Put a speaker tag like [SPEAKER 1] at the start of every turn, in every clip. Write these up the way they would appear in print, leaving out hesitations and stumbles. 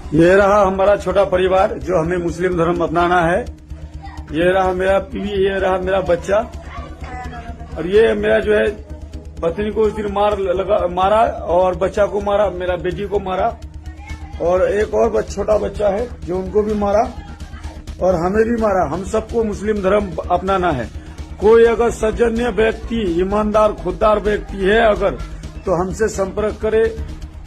[SPEAKER 1] ये रहा हमारा छोटा परिवार जो हमें मुस्लिम धर्म अपनाना है। ये रहा मेरा बीवी, ये रहा मेरा बच्चा, और ये मेरा जो है पत्नी को उस दिन मारा और बच्चा को मारा, मेरा बेटी को मारा, और एक और छोटा बच्चा है जो उनको भी मारा और हमें भी मारा। हम सबको मुस्लिम धर्म अपनाना है। कोई अगर सज्जन्य व्यक्ति, ईमानदार खुददार व्यक्ति है अगर, तो हमसे संपर्क करे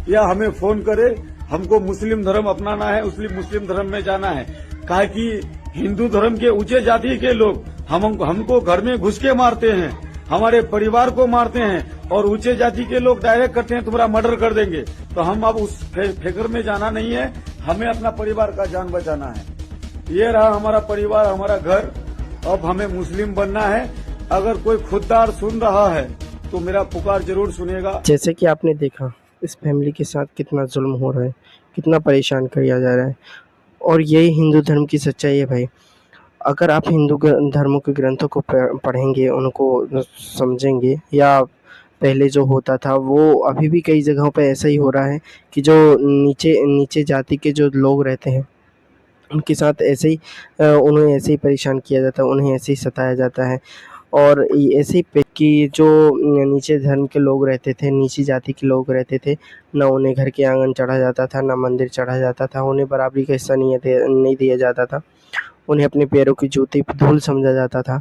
[SPEAKER 1] या हमें फोन करे। हमको मुस्लिम धर्म अपनाना है, मुस्लिम धर्म में जाना है। काहे कि हिंदू धर्म के ऊंचे जाति के लोग हमको घर में घुस के मारते हैं, हमारे परिवार को मारते हैं, और ऊंचे जाति के लोग डायरेक्ट करते हैं तुम्हारा मर्डर कर देंगे। तो हम अब उस फिक्र में जाना नहीं है, हमें अपना परिवार का जान बचाना है। ये रहा हमारा परिवार, हमारा घर। अब हमें मुस्लिम बनना है। अगर कोई खुददार सुन रहा है तो मेरा पुकार जरूर सुनेगा।
[SPEAKER 2] जैसे कि आपने देखा इस फैमिली के साथ कितना जुल्म हो रहा है, कितना परेशान किया जा रहा है, और यही हिंदू धर्म की सच्चाई है भाई। अगर आप हिंदू धर्म के ग्रंथों को पढ़ेंगे, उनको समझेंगे, या पहले जो होता था वो अभी भी कई जगहों पे ऐसा ही हो रहा है कि जो नीचे नीचे जाति के जो लोग रहते हैं उनके साथ ऐसे ही उन्हें ऐसे ही परेशान किया जाता है, उन्हें ऐसे ही सताया जाता है। और ऐसे ही कि जो नीचे धर्म के लोग रहते थे, नीची जाति के लोग रहते थे, ना उन्हें घर के आंगन चढ़ा जाता था, ना मंदिर चढ़ा जाता था, उन्हें बराबरी का हिस्सा नहीं दिया जाता था, उन्हें अपने पैरों की जूती पे धूल समझा जाता था।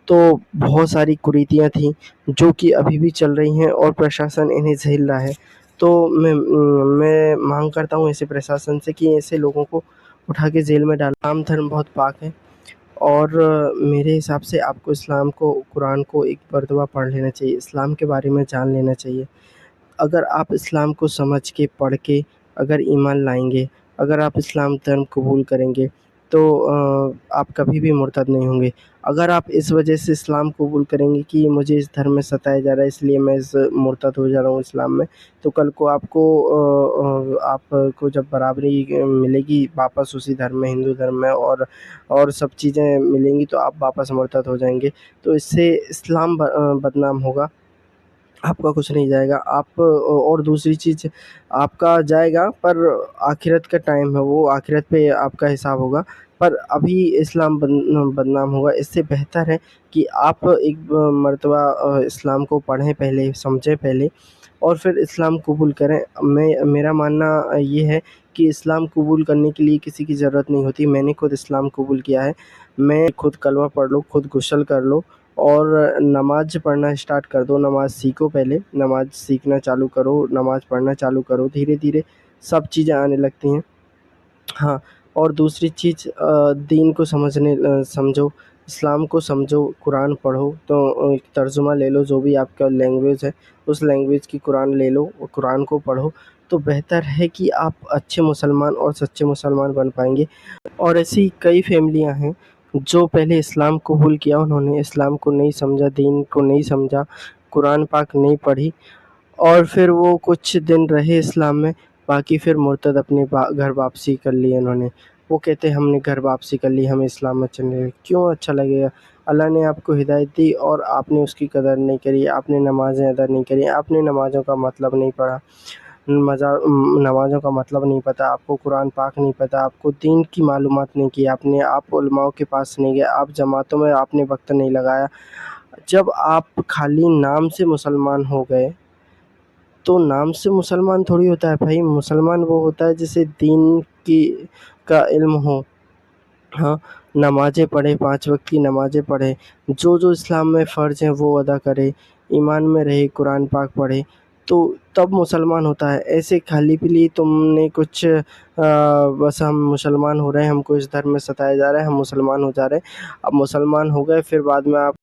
[SPEAKER 2] तो बहुत सारी कुरीतियाँ थीं जो कि अभी भी चल रही हैं और प्रशासन इन्हें झेल रहा है। तो मैं मांग करता हूँ ऐसे प्रशासन से कि ऐसे लोगों को उठा के जेल में डाला। इस्लाम धर्म बहुत पाक है, और मेरे हिसाब से आपको इस्लाम को, कुरान को एक मरतबा पढ़ लेना चाहिए, इस्लाम के बारे में जान लेना चाहिए। अगर आप इस्लाम को समझ के, पढ़ के अगर ईमान लाएंगे, अगर आप इस्लाम धर्म कबूल करेंगे, तो आप कभी भी मुर्तद नहीं होंगे। अगर आप इस वजह से इस्लाम कबूल करेंगे कि मुझे इस धर्म में सताया जा रहा है इसलिए मैं इस मुर्तद हो जा रहा हूँ इस्लाम में, तो कल को आपको जब बराबरी मिलेगी वापस उसी धर्म में, हिंदू धर्म में, और सब चीज़ें मिलेंगी, तो आप वापस मुर्तद हो जाएंगे। तो इससे इस्लाम बदनाम होगा, आपका कुछ नहीं जाएगा। और दूसरी चीज़, आपका जाएगा पर आखिरत का टाइम है, वो आखिरत पे आपका हिसाब होगा, पर अभी इस्लाम बदनाम होगा। इससे बेहतर है कि आप एक मर्तबा इस्लाम को पढ़ें पहले, समझें पहले, और फिर इस्लाम कबूल करें। मेरा मानना ये है कि इस्लाम कबूल करने के लिए किसी की ज़रूरत नहीं होती। मैंने खुद इस्लाम कबूल किया है। मैं खुद कलमा पढ़ लो, खुद गुस्ल कर लो, और नमाज़ पढ़ना स्टार्ट कर दो। नमाज़ सीखो, पहले नमाज़ सीखना चालू करो, नमाज़ पढ़ना चालू करो, धीरे धीरे सब चीज़ें आने लगती हैं। हाँ, और दूसरी चीज़, दीन को समझो, इस्लाम को समझो, कुरान पढ़ो। तो एक तर्जुमा ले लो, जो भी आपका लैंग्वेज है उस लैंग्वेज की कुरान ले लो और कुरान को पढ़ो, तो बेहतर है कि आप अच्छे मुसलमान और सच्चे मुसलमान बन पाएंगे। और ऐसी कई फैमिलियां हैं जो पहले इस्लाम कबूल किया, उन्होंने इस्लाम को नहीं समझा, दीन को नहीं समझा, कुरान पाक नहीं पढ़ी, और फिर वो कुछ दिन रहे इस्लाम में, बाकी फिर मुर्तद अपने घर वापसी कर ली उन्होंने। वो कहते हैं हमने घर वापसी कर ली, हमें इस्लाम में चलने लगे। क्यों अच्छा लगेगा? अल्लाह ने आपको हिदायत दी और आपने उसकी कदर नहीं करी, आपने नमाज़ें अदा नहीं करी, आपने नमाज़ों का मतलब नहीं पढ़ा, नमाज़ों का मतलब नहीं पता, आपको कुरान पाक नहीं पता, आपको दीन की मालूमात नहीं की, आप उलमाओं के पास नहीं गए, आप जमातों में आपने वक्त नहीं लगाया। जब आप खाली नाम से मुसलमान हो गए, तो नाम से मुसलमान थोड़ी होता है भाई। मुसलमान वो होता है जिसे दीन की का इल्म हो, हाँ, नमाज़ें पढ़े, 5 वक्त की नमाज़ें पढ़े, जो इस्लाम में फ़र्ज़ हैं वो अदा करे, ईमान में रहे, कुरान पाक पढ़े, तो तब मुसलमान होता है। ऐसे खाली-पीली तुमने कुछ बस हम मुसलमान हो रहे हैं, हमको इस धर्म में सताया जा रहा है, हम मुसलमान हो जा रहे हैं। अब मुसलमान हो गए, फिर बाद में आप